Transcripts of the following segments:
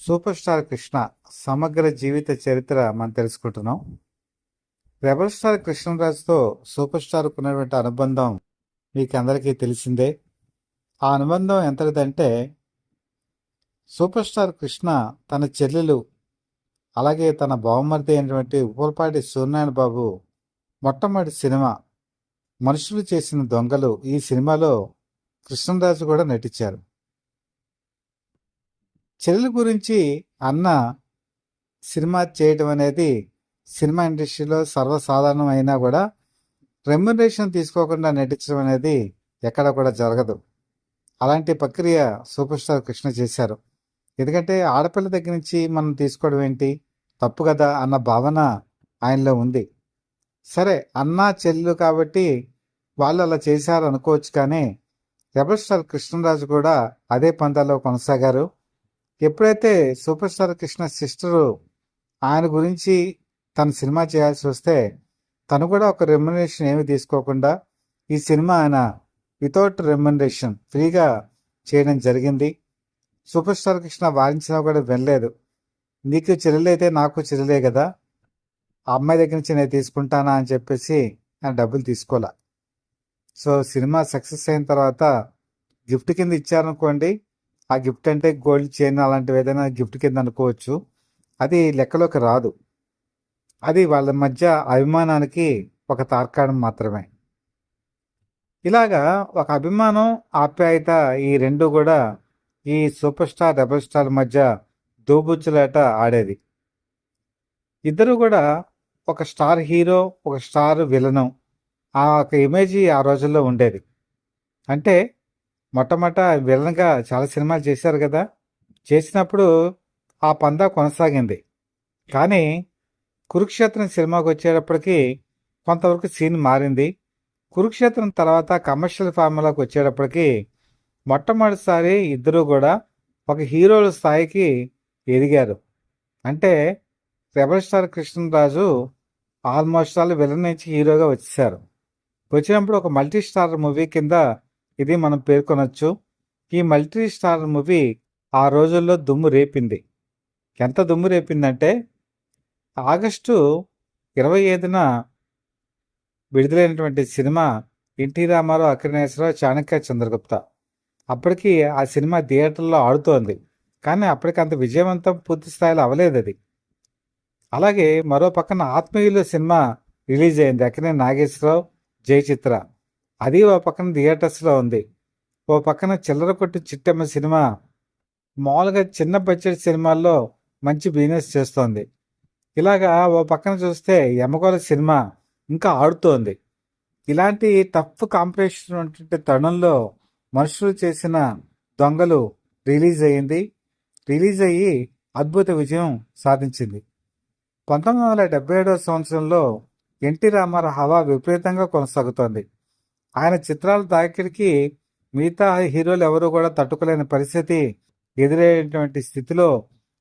Super star Krishna సమగ్ర జీవిత చరిత్ర మనం తెలుసుకుంటున్నాం. రెబల్ స్టార్ కృష్ణరాజుతో సూపర్ స్టార్కు ఉన్నటువంటి అనుబంధం మీకు అందరికీ తెలిసిందే. ఆ అనుబంధం ఎంతటిదంటే, సూపర్ స్టార్ కృష్ణ తన చెల్లెలు అలాగే తన బావమరిది అయినటువంటి ఉప్పలపాటి సూర్యనారాయణ బాబు మొట్టమొదటి సినిమా మనుషులు చేసిన దొంగలు, ఈ సినిమాలో కృష్ణరాజు కూడా నటించారు. చెల్లెల గురించి అన్న సినిమా చేయడం అనేది సినిమా ఇండస్ట్రీలో సర్వసాధారణం అయినా కూడా రెమ్యునరేషన్ తీసుకోకుండా నటించడం అనేది ఎక్కడ కూడా జరగదు. అలాంటి ప్రక్రియ సూపర్ స్టార్ కృష్ణ చేశారు. ఎందుకంటే ఆడపిల్ల దగ్గర నుంచి మనం తీసుకోవడం ఏంటి, తప్పు కదా అన్న భావన ఆయనలో ఉంది. సరే, అన్న చెల్లెలు కాబట్టి వాళ్ళు అలా చేశారు అనుకోవచ్చు, కానీ రెబల్ స్టార్ కృష్ణరాజు కూడా అదే పందాలో కొనసాగారు. ఎప్పుడైతే సూపర్ స్టార్ కృష్ణ సిస్టరు ఆయన గురించి తన సినిమా చేయాల్సి వస్తే, తను కూడా ఒక రెమ్యునరేషన్ ఏమి తీసుకోకుండా ఈ సినిమా ఆయన వితౌట్ రెమ్యునరేషన్ ఫ్రీగా చేయడం జరిగింది. సూపర్ స్టార్ కృష్ణ వారించినా కూడా వినలేదు. నీకు చెల్లెలైతే నాకు చెల్లెలే కదా, ఆ అమ్మాయి దగ్గర నుంచి నేను తీసుకుంటానా అని చెప్పేసి ఆయన డబ్బులు తీసుకోలే. సో సినిమా సక్సెస్ అయిన తర్వాత గిఫ్ట్ కింద ఇచ్చారనుకోండి, ఆ గిఫ్ట్ అంటే గోల్డ్ చైన్ అలాంటివి ఏదైనా గిఫ్ట్ కింద అనుకోవచ్చు, అది లెక్కలోకి రాదు. అది వాళ్ళ మధ్య అభిమానానికి ఒక తార్కాణం మాత్రమే. ఇలాగా ఒక అభిమానం, ఆప్యాయత, ఈ రెండు కూడా ఈ సూపర్ స్టార్ రెబల్ స్టార్ మధ్య దోబుచ్చులాట ఆడేది. ఇద్దరు కూడా ఒక స్టార్ హీరో, ఒక స్టార్ విలను, ఆ ఒక ఇమేజ్ ఆ రోజుల్లో ఉండేది. అంటే మొట్టమొదట విలన్గా చాలా సినిమాలు చేశారు కదా, చేసినప్పుడు ఆ పందా కొనసాగింది. కానీ కురుక్షేత్రం సినిమాకి వచ్చేటప్పటికి కొంతవరకు సీన్ మారింది. కురుక్షేత్రం తర్వాత కమర్షియల్ ఫార్ములాకి వచ్చేటప్పటికి మొట్టమొదటిసారి ఇద్దరు కూడా ఒక హీరోల స్థాయికి ఎదిగారు. అంటే rebel star Krishnaraju almost all villain నుంచి హీరోగా వచ్చేసారు. వచ్చినప్పుడు ఒక మల్టీ స్టార్ మూవీ కింద ఇది మనం పేర్కొనొచ్చు. ఈ మల్టీ స్టార్ మూవీ ఆ రోజుల్లో దుమ్ము రేపింది. ఎంత దుమ్ము రేపిందంటే, ఆగస్టు 25న విడుదలైనటువంటి సినిమా ఎన్టీ రామారావు, అక్కినేశ్వరరావు, చాణక్య, చంద్రగుప్త. అప్పటికి ఆ సినిమా థియేటర్లో ఆడుతోంది, కానీ అప్పటికి అంత విజయవంతం పూర్తి స్థాయిలో అవ్వలేదు అది. అలాగే మరో పక్కన ఆత్మీయులు సినిమా రిలీజ్ అయింది, అక్కినేని నాగేశ్వరరావు, జయచిత్ర. అది ఓ పక్కన థియేటర్స్లో ఉంది. ఓ పక్కన చిల్లర కొట్టు చిట్టమ్మ సినిమా మామూలుగా చిన్న బడ్జెట్ సినిమాల్లో మంచి బిజినెస్ చేస్తోంది. ఇలాగా ఓ పక్కన చూస్తే యమగోళ సినిమా ఇంకా ఆడుతోంది. ఇలాంటి టఫ్ కాంపిటీషన్ ఉన్నటువంటి తరుణంలో మనుషులు చేసిన దొంగలు రిలీజ్ అయ్యింది. రిలీజ్ అయ్యి అద్భుత విజయం సాధించింది. 1977 సంవత్సరంలో ఎన్టీ రామారావు హవా విపరీతంగా కొనసాగుతోంది. ఆయన చిత్రాల తాకిడికి మిగతా హీరోలు ఎవరు కూడా తట్టుకోలేని పరిస్థితి ఎదురయ్యేటువంటి స్థితిలో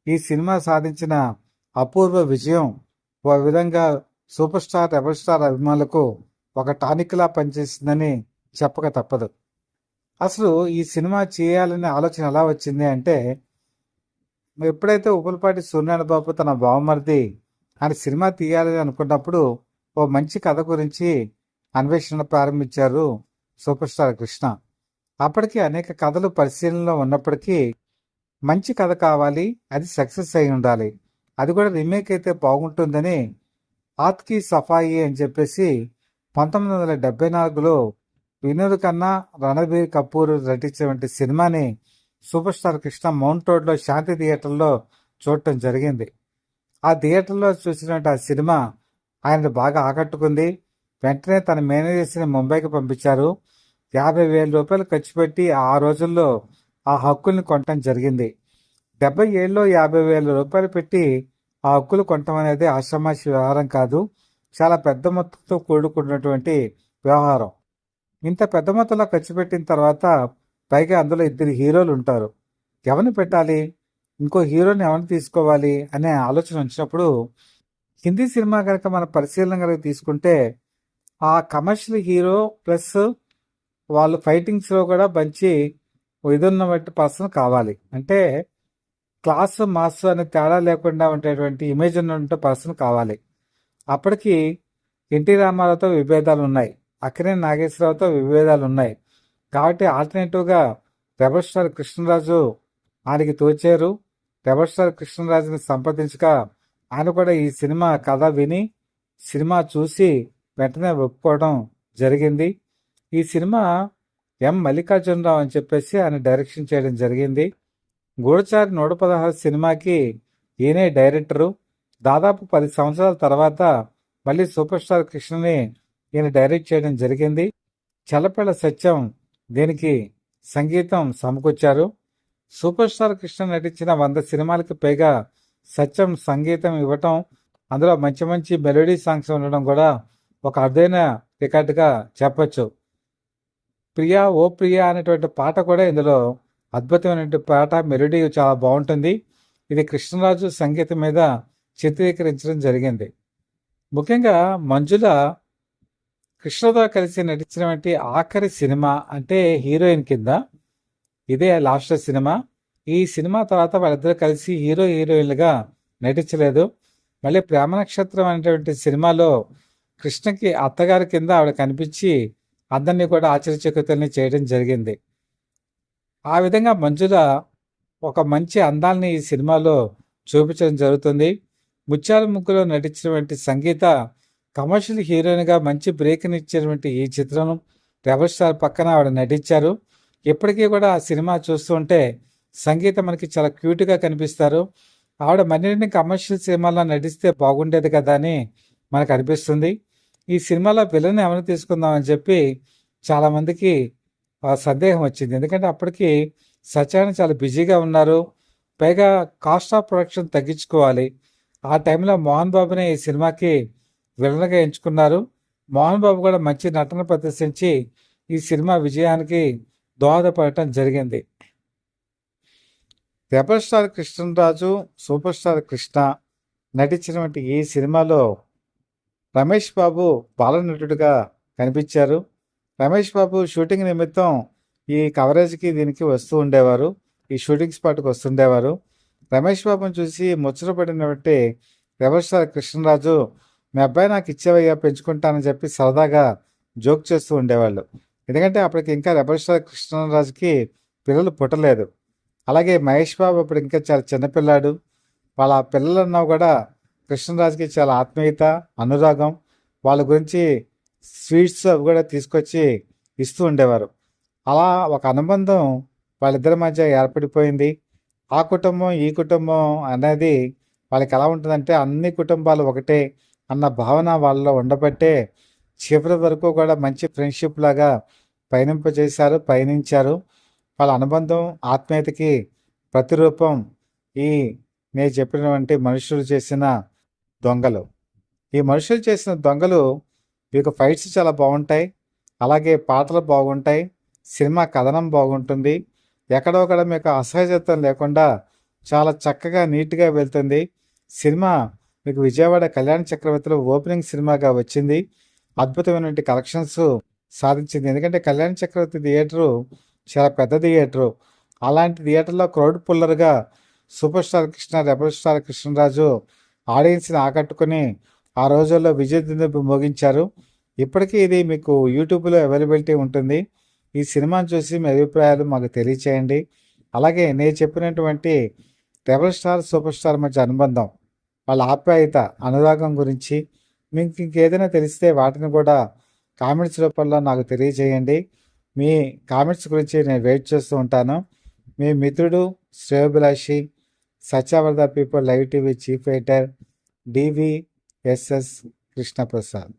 ఈ సినిమా సాధించిన అపూర్వ విజయం ఓ విధంగా సూపర్ స్టార్ రెబల్ స్టార్ అభిమానులకు ఒక టానిక్లా పనిచేసిందని చెప్పక తప్పదు. అసలు ఈ సినిమా చేయాలనే ఆలోచన ఎలా వచ్చింది అంటే, ఎప్పుడైతే ఉప్పలపాటి సూర్యనారాయణ బాబు తన బావమరిది ఆయన సినిమా తీయాలని అనుకున్నప్పుడు ఓ మంచి కథ గురించి అన్వేషణ ప్రారంభించారు సూపర్ స్టార్ కృష్ణ. అప్పటికి అనేక కథలు పరిశీలనలో ఉన్నప్పటికీ మంచి కథ కావాలి, అది సక్సెస్ అయి ఉండాలి, అది కూడా రీమేక్ అయితే బాగుంటుందని ఆత్కి సఫాయి అని చెప్పేసి 1974లో వినోద్ ఖన్నా, రణబీర్ కపూర్ నటించినటువంటి సినిమాని సూపర్ స్టార్ కృష్ణ మౌంట్ రోడ్లో శాంతి థియేటర్లో చూడటం జరిగింది. ఆ థియేటర్లో చూసినటువంటి ఆ సినిమా ఆయన బాగా ఆకట్టుకుంది. వెంటనే తన మేనేజర్స్ని ముంబైకి పంపించారు. 50,000 రూపాయలు ఖర్చు పెట్టి ఆ రోజుల్లో ఆ హక్కుల్ని కొనటం జరిగింది. 77లో 50,000 రూపాయలు పెట్టి ఆ హక్కులు కొనటం అనేది ఆషామాషి వ్యవహారం కాదు, చాలా పెద్ద మొత్తంతో కూడుకున్నటువంటి వ్యవహారం. ఇంత పెద్ద మొత్తంలో ఖర్చు పెట్టిన తర్వాత పైగా అందులో ఇద్దరు హీరోలు ఉంటారు, ఎవరిని పెట్టాలి, ఇంకో హీరోని ఎవరిని తీసుకోవాలి అనే ఆలోచన వచ్చినప్పుడు, హిందీ సినిమా కనుక మన పరిశీలన కనుక తీసుకుంటే ఆ కమర్షియల్ హీరో ప్లస్ వాళ్ళు ఫైటింగ్స్లో కూడా మంచి ఇదున్న పర్సన్ కావాలి. అంటే క్లాస్ మాస్ అనే తేడా లేకుండా ఉండేటువంటి ఇమేజ్ ఉన్న పర్సన్ కావాలి. అప్పటికి ఎన్టీ రామారావుతో విభేదాలు ఉన్నాయి, అక్కినేని నాగేశ్వరరావుతో విభేదాలు ఉన్నాయి. కాబట్టి ఆల్టర్నేటివ్గా రెబల్ స్టార్ కృష్ణరాజు ఆయనకి తోచారు. రెబల్ స్టార్ కృష్ణరాజుని సంప్రదించగా ఆయన కూడా ఈ సినిమా కథ విని సినిమా చూసి వెంటనే ఒప్పుకోవడం జరిగింది. ఈ సినిమా ఎం మల్లికార్జునరావు అని చెప్పేసి ఆయన డైరెక్షన్ చేయడం జరిగింది. గూఢచారి 116 సినిమాకి ఈయనే డైరెక్టరు. దాదాపు 10 సంవత్సరాల తర్వాత మళ్ళీ సూపర్ స్టార్ కృష్ణని ఈయన డైరెక్ట్ చేయడం జరిగింది. చల్లపిల్ల సత్యం దీనికి సంగీతం సమకూర్చారు. సూపర్ స్టార్ కృష్ణ నటించిన 100 సినిమాలకి పైగా సత్యం సంగీతం ఇవ్వటం, అందులో మంచి మంచి మెలోడీ సాంగ్స్ ఉండడం కూడా ఒక అరుదైన రికార్డుగా చెప్పచ్చు. ప్రియా ఓ ప్రియా అనేటువంటి పాట కూడా ఇందులో అద్భుతమైనటువంటి పాట, మెలోడీ చాలా బాగుంటుంది. ఇది కృష్ణరాజు సంగీతం మీద చిత్రీకరించడం జరిగింది. ముఖ్యంగా మంజుల కృష్ణతో కలిసి నటించినటువంటి ఆఖరి సినిమా అంటే హీరోయిన్ కింద ఇదే లాస్ట్ సినిమా. ఈ సినిమా తర్వాత వాళ్ళిద్దరూ కలిసి హీరో హీరోయిన్లుగా నటించలేదు. మళ్ళీ ప్రేమ నక్షత్రం అనేటువంటి సినిమాలో కృష్ణకి అత్తగారి కింద ఆవిడ కనిపించి అందరినీ కూడా ఆశ్చర్యచకితుల్ని చేయడం జరిగింది. ఆ విధంగా మంజుల ఒక మంచి అందాలని ఈ సినిమాలో చూపించడం జరుగుతుంది. ముత్యాల ముగ్గులో నటించినటువంటి సంగీత కమర్షియల్ హీరోయిన్గా మంచి బ్రేక్ని ఇచ్చినటువంటి ఈ చిత్రం రెబల్ స్టార్ పక్కన ఆవిడ నటించారు. ఇప్పటికీ కూడా ఆ సినిమా చూస్తుంటే సంగీత మనకి చాలా క్యూట్గా కనిపిస్తారు. ఆవిడ మరిన్ని కమర్షియల్ సినిమాల్లో నటిస్తే బాగుండేది కదా అని మనకు అనిపిస్తుంది. ఈ సినిమాలో విలన్ ఎవరిని తీసుకుందామని చెప్పి చాలామందికి సందేహం వచ్చింది. ఎందుకంటే అప్పటికి సత్యాన్ని చాలా బిజీగా ఉన్నారు. పైగా కాస్ట్ ఆఫ్ ప్రొడక్షన్ తగ్గించుకోవాలి. ఆ టైంలో మోహన్ బాబుని ఈ సినిమాకి విలన్గా ఎంచుకున్నారు. మోహన్ బాబు కూడా మంచి నటన ప్రదర్శించి ఈ సినిమా విజయానికి దోహదపడటం జరిగింది. Rebel star Krishnaraju, super star Krishna నటించినటువంటి ఈ సినిమాలో రమేష్ బాబు బాలనటుడిగా కనిపించారు. రమేష్ బాబు షూటింగ్ నిమిత్తం ఈ కవరేజ్కి దీనికి వస్తూ ఉండేవారు, ఈ షూటింగ్ స్పాట్కి వస్తుండేవారు. రమేష్ బాబుని చూసి ముచ్చటపడినటువంటి రెబల్ స్టార్ కృష్ణరాజు, మీ అబ్బాయి నాకు ఇచ్చేవయ్యా పెంచుకుంటానని చెప్పి సరదాగా జోక్ చేస్తూ ఉండేవాళ్ళు. ఎందుకంటే అప్పటికి ఇంకా రెబల్ స్టార్ కృష్ణరాజుకి పిల్లలు పుట్టలేదు. అలాగే మహేష్ బాబు అప్పుడు ఇంకా చాలా చిన్నపిల్లాడు. వాళ్ళ పిల్లలన్నా కూడా కృష్ణరాజుకి చాలా ఆత్మీయత, అనురాగం. వాళ్ళ గురించి స్వీట్స్ అవి కూడా తీసుకొచ్చి ఇస్తూ ఉండేవారు. అలా ఒక అనుబంధం వాళ్ళిద్దరి మధ్య ఏర్పడిపోయింది. ఆ కుటుంబం ఈ కుటుంబం అనేది వాళ్ళకి ఎలా ఉంటుందంటే అన్ని కుటుంబాలు ఒకటే అన్న భావన వాళ్ళలో ఉండబట్టే చివరి వరకు కూడా మంచి ఫ్రెండ్షిప్ లాగా పయనించారు. వాళ్ళ అనుబంధం, ఆత్మీయతకి ప్రతిరూపం ఈ నేను చెప్పినటువంటి మనుషులు చేసిన దొంగలు. ఈ మనుషులు చేసిన దొంగలు మీకు ఫైట్స్ చాలా బాగుంటాయి, అలాగే పాటలు బాగుంటాయి, సినిమా కథనం బాగుంటుంది. ఎక్కడొక్కడ మీకు అసహజత్వం లేకుండా చాలా చక్కగా నీట్గా వెళ్తుంది. సినిమా మీకు విజయవాడ కళ్యాణ చక్రవర్తిలో ఓపెనింగ్ సినిమాగా వచ్చింది. అద్భుతమైనటువంటి కలెక్షన్స్ సాధించింది. ఎందుకంటే కళ్యాణ చక్రవర్తి థియేటరు చాలా పెద్ద థియేటరు. అలాంటి థియేటర్లో క్రౌడ్ పుల్లర్గా super star Krishna, rebel star Krishnaraju ఆడియన్స్ని ఆకట్టుకుని ఆ రోజుల్లో విజయదుందుభి మోగించారు. ఇప్పటికీ ఇది మీకు యూట్యూబ్లో అవైలబిలిటీ ఉంటుంది. ఈ సినిమాను చూసి మీ అభిప్రాయాలు మాకు తెలియచేయండి. అలాగే నేను చెప్పినటువంటి రెబల్ స్టార్, సూపర్ స్టార్ మధ్య అనుబంధం, వాళ్ళ ఆప్యాయత, అనురాగం గురించి మీకు ఇంకేదైనా తెలిస్తే వాటిని కూడా కామెంట్స్ రూపంలో నాకు తెలియజేయండి. మీ కామెంట్స్ గురించి నేను వెయిట్ చేస్తూ ఉంటాను. మీ మిత్రుడు, శ్రేయోభిలాషి, సత్యావర్ధ people live TV chief editor DVSS Krishnaprasad.